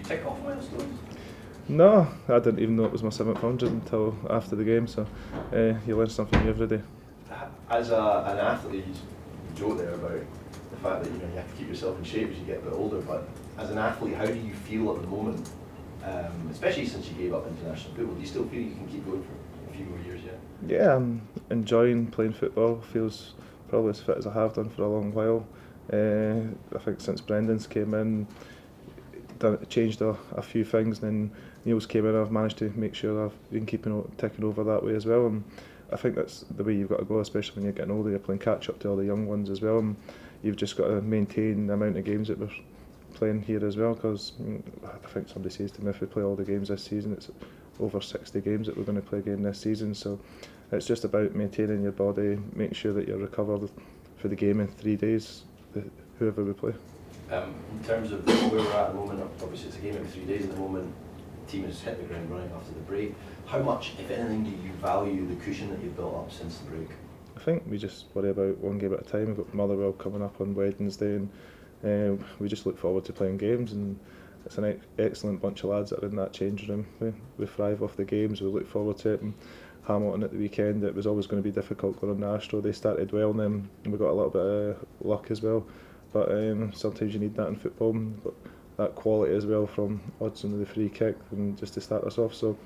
tick off milestones? No, I didn't even know it was my 700 until after the game, so you learn something new every day. As an athlete, you joke there about the fact that you have to keep yourself in shape as you get a bit older, but as an athlete, how do you feel at the moment, especially since you gave up international football? Do you still feel you can keep going for a few more years yet? Yeah, I'm enjoying playing football. Feels probably as fit as I have done for a long while. I think since Brendan's came in, changed a few things, and then Neil's came in. I've managed to make sure I've been ticking over that way as well. And I think that's the way you've got to go, especially when you're getting older. You're playing catch up to all the young ones as well. And you've just got to maintain the amount of games that we're playing here as well. Because I think somebody says to me, if we play all the games this season, it's over 60 games that we're going to play again this season. So it's just about maintaining your body, making sure that you're recovered for the game in 3 days, whoever we play. In terms of where we're at the moment, obviously it's a game every 3 days at the moment. The team has hit the ground running after the break. How much, if anything, do you value the cushion that you've built up since the break? I think we just worry about one game at a time. We've got Motherwell coming up on Wednesday, and we just look forward to playing games. And it's an excellent bunch of lads that are in that changing room. We thrive off the games. We look forward to it. And Hamilton at the weekend, it was always going to be difficult going on the Astro. They started well, and then we got a little bit of luck as well. But sometimes you need that in football. But that quality as well from Hudson with the free kick and just to start us off. So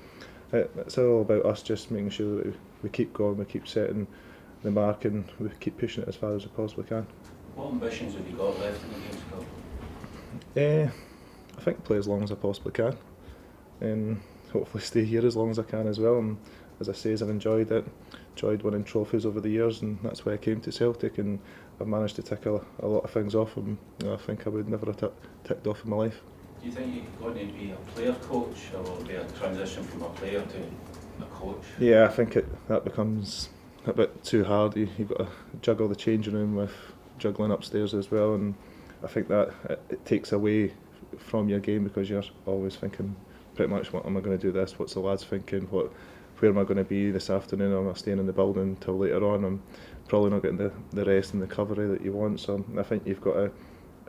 it's all about us just making sure that we keep going, we keep setting the mark, and we keep pushing it as far as we possibly can. What ambitions have you got left in the Games Cup? I think play as long as I possibly can, and hopefully stay here as long as I can as well. And as I say, I've enjoyed it, enjoyed winning trophies over the years, and that's why I came to Celtic, and I've managed to tick a lot of things off, and I think I would never have ticked off in my life. Do you think you're going to be a player coach, or will it be a transition from a player to a coach? Yeah, I think that becomes a bit too hard. You've got to juggle the changing room with juggling upstairs as well, and I think that it takes away from your game, because you're always thinking pretty much, what am I going to do this? What's the lads thinking? Where am I going to be this afternoon? Am I staying in the building until later on? I'm probably not getting the rest and the recovery that you want. So I think you've got to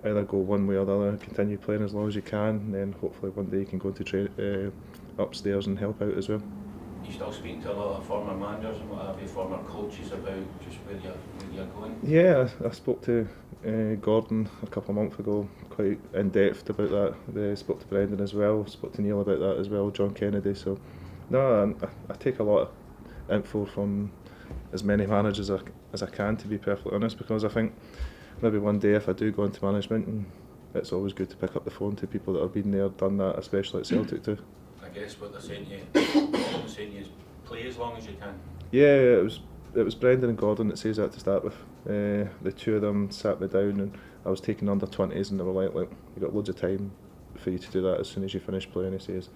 either go one way or the other, continue playing as long as you can, and then hopefully one day you can go into upstairs and help out as well. You still speaking to a lot of former managers and what have you, former coaches, about just where you're going? Yeah, I spoke to Gordon a couple of months ago, quite in depth about that. I spoke to Brendan as well, spoke to Neil about that as well, John Kennedy. So no, I take a lot of info from as many managers as I can, to be perfectly honest, because I think maybe one day if I do go into management, and it's always good to pick up the phone to people that have been there, done that, especially at Celtic too. I guess what they're saying to you is play as long as you can. Yeah, it was Brendan and Gordon that says that to start with. The two of them sat me down, and I was taking under 20s, and they were like, look, you've got loads of time for you to do that as soon as you finish playing. He says,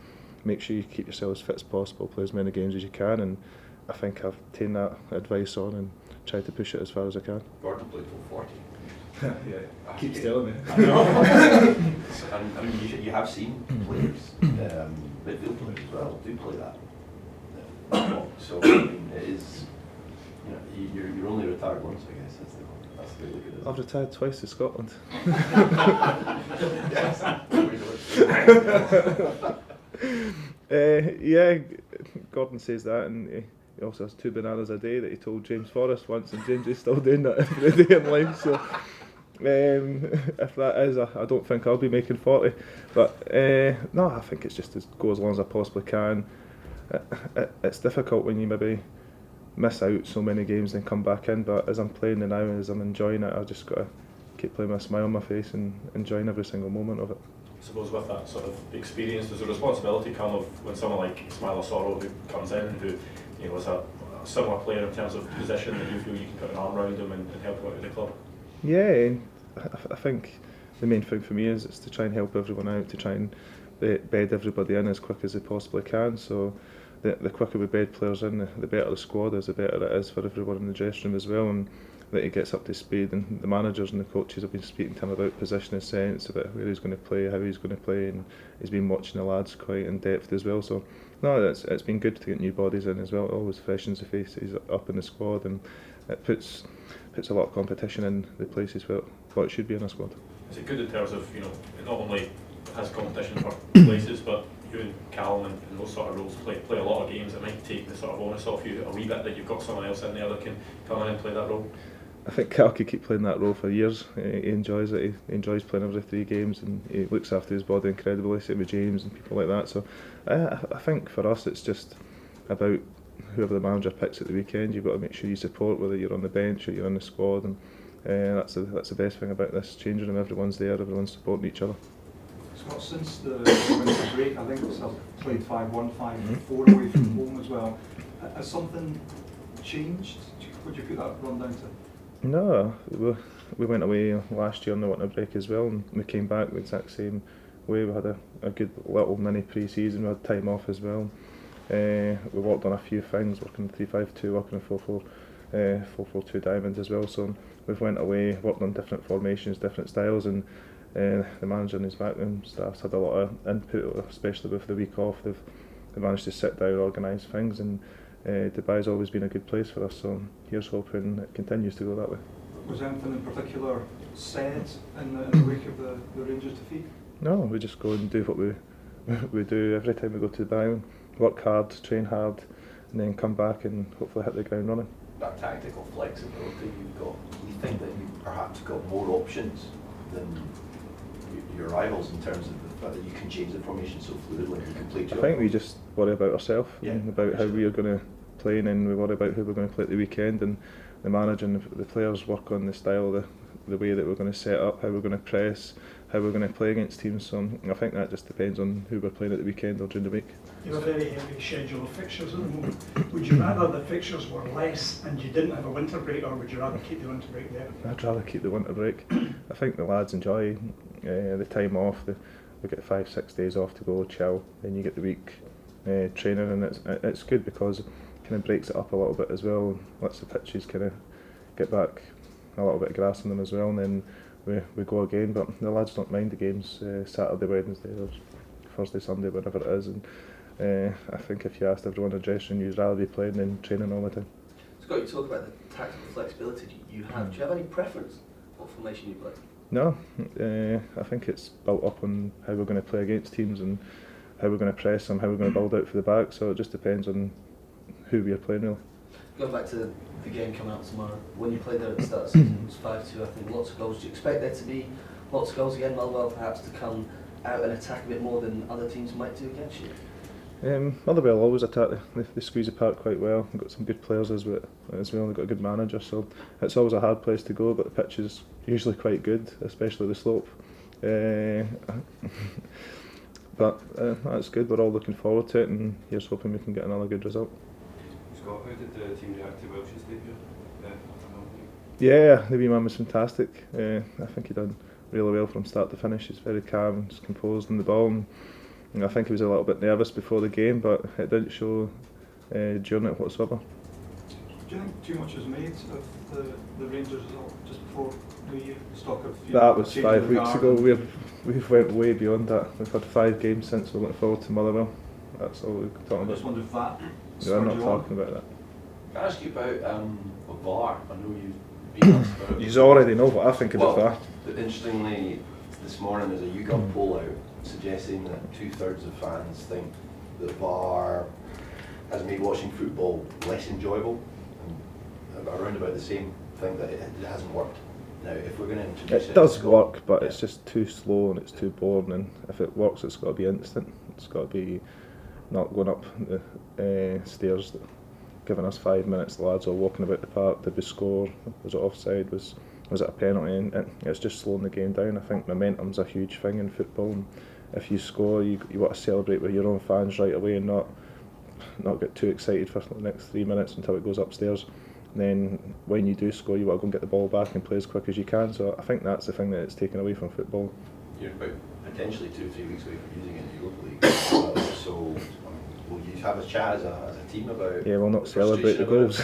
make sure you keep yourself as fit as possible, play as many games as you can, and I think I've taken that advice on and tried to push it as far as I can. Gordon played till 40. Yeah, keeps telling me. I know. I mean, you have seen players, midfield players as well, do play that. So I mean, it is, you're only retired once, I guess. That's the way to look at it. I've retired twice to Scotland. Yeah, Gordon says that, and he also has 2 bananas a day that he told James Forrest once, and James is still doing that every day in life. So if that is, I don't think I'll be making 40. But no, I think it's just to go as long as I possibly can. It's difficult when you maybe miss out so many games and come back in, but as I'm playing now, as I'm enjoying it, I've just got to keep playing with a smile on my face and enjoying every single moment of it. I suppose with that sort of experience, does a responsibility come of when someone like Ismail Sorrow, who comes in, who is a similar player in terms of position, that you feel you can put an arm around him and help him out at the club? Yeah, I think the main thing for me is to try and help everyone out, to try and bed everybody in as quick as they possibly can. So the quicker we bed players in, the better the squad is, the better it is for everyone in the dressing room as well, and that he gets up to speed. And the managers and the coaches have been speaking to him about position and sense, about where he's going to play, how he's going to play, and he's been watching the lads quite in depth as well. So no, it's been good to get new bodies in as well. It always freshens the faces up in the squad, and it puts a lot of competition in the places where it should be in a squad. Is it good in terms of, not only has competition for places, but you and Callum and those sort of roles play a lot of games. It might take the sort of onus off you a wee bit that you've got someone else in there that can come in and play that role. I think Cal could keep playing that role for years. He enjoys it. He enjoys playing every 3 games, and he looks after his body incredibly. Same with James and people like that. So I think for us it's just about whoever the manager picks at the weekend. You've got to make sure you support, whether you're on the bench or you're in the squad, and that's the best thing about this changing room. Everyone's there, everyone's supporting each other. Scott, since the winter break, I think Celtic played 5-1, 5-4 away from home as well. Has something changed? Would you put that run down to? No, we went away last year on the winter break as well, and we came back the exact same way. We had a good little mini pre-season. We had time off as well. We worked on a few things, working 3-5-2, working 4-4-2 diamond as well. So we've went away, worked on different formations, different styles, and the manager and his backroom staff had a lot of input, especially with the week off. They've managed to sit down, organise things, and Dubai's always been a good place for us, so here's hoping it continues to go that way. Was anything in particular said in the wake of the Rangers defeat? No, we just go and do what we do every time we go to Dubai. Work hard, train hard, and then come back and hopefully hit the ground running. That tactical flexibility you've got, do you think that you've perhaps got more options than your rivals in terms of the fact that you can change the formation so fluidly? You can play I think we just worry about ourselves, and about how we are going to play, and we worry about who we're going to play at the weekend, and the manager and the players work on the style, the way that we're going to set up, how we're going to press, how we're going to play against teams. So I think that just depends on who we're playing at the weekend or during the week. You have a very heavy schedule of fixtures at the moment. Would you rather the fixtures were less and you didn't have a winter break, or would you rather keep the winter break there? I'd rather keep the winter break. I think the lads enjoy the time off. We get 5-6 days off to go chill, then you get the week training, and it's good because it kind of breaks it up a little bit as well, lets the pitches kind of get back a little bit of grass on them as well, and then we go again. But the lads don't mind the games Saturday, Wednesday or Thursday, Sunday, whatever it is, and I think if you asked everyone in the dressing room, you'd rather be playing than training all the time. Scott, you talk about the tactical flexibility you have. Do you have any preference what formation you play? No, I think it's built up on how we're going to play against teams and how we're going to press them, how we're going to build out for the back, so it just depends on who we are playing really. Going back to the game coming up tomorrow, when you played there at the start of the season, it was 5-2, I think, lots of goals. Do you expect there to be lots of goals again, Motherwell perhaps to come out and attack a bit more than other teams might do against you? Motherwell always attack, they squeeze apart quite well. They've got some good players as well, they've got a good manager, so it's always a hard place to go, but the pitch is usually quite good, especially the slope. But that's good, we're all looking forward to it, and here's hoping we can get another good result. Scott, how did the team react to Welsh's debut? Yeah, the wee man was fantastic. I think he done really well from start to finish. He's very calm, he's composed on the ball, and I think he was a little bit nervous before the game, but it didn't show during it whatsoever. Do you think too much was made of the Rangers result just before New Year? Stock of That was 5 weeks ago. We've went way beyond that. We've had 5 games since we went forward to Motherwell. That's all we're talking I about. just wonder if that We're not talking about that. Can I ask you about VAR? I know you've been asked about it. You already know what I think about Well, that. but interestingly, this morning there's a YouGov poll out suggesting that 2/3 of fans think that VAR has made watching football less enjoyable, and around about the same thing that it hasn't worked. Now, if we're going to introduce it, It does work, but it's just too slow and it's too boring. And if it works, it's got to be instant. It's got to be not going up the stairs, giving us 5 minutes. The lads are walking about the park. Did we score? Was it offside? Was it a penalty? And it's just slowing the game down. I think momentum's a huge thing in football. And if you score, you want to celebrate with your own fans right away and not get too excited for the next 3 minutes until it goes upstairs. And then when you do score, you want to go and get the ball back and play as quick as you can. So I think that's the thing that it's taken away from football. You're about potentially 2 or 3 weeks away from using it in the Europa League. So will you have a chat as a team about? Yeah, we'll not celebrate the goals.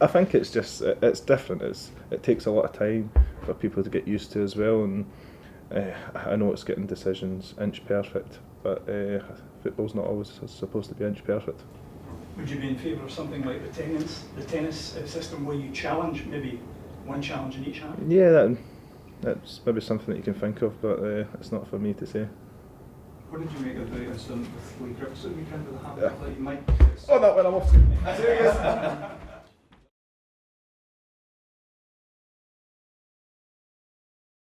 I think it's just it's different. It takes a lot of time for people to get used to as well, and I know it's getting decisions inch perfect, but football's not always supposed to be inch perfect. Would you be in favour of something like the tennis system where you challenge, maybe one challenge in each half? Yeah, it's maybe something that you can think of, but it's not for me to say. What did you make of the incident with Lee Griffiths at the weekend with the hand? Yeah. That you might. Oh, that one I'm off to.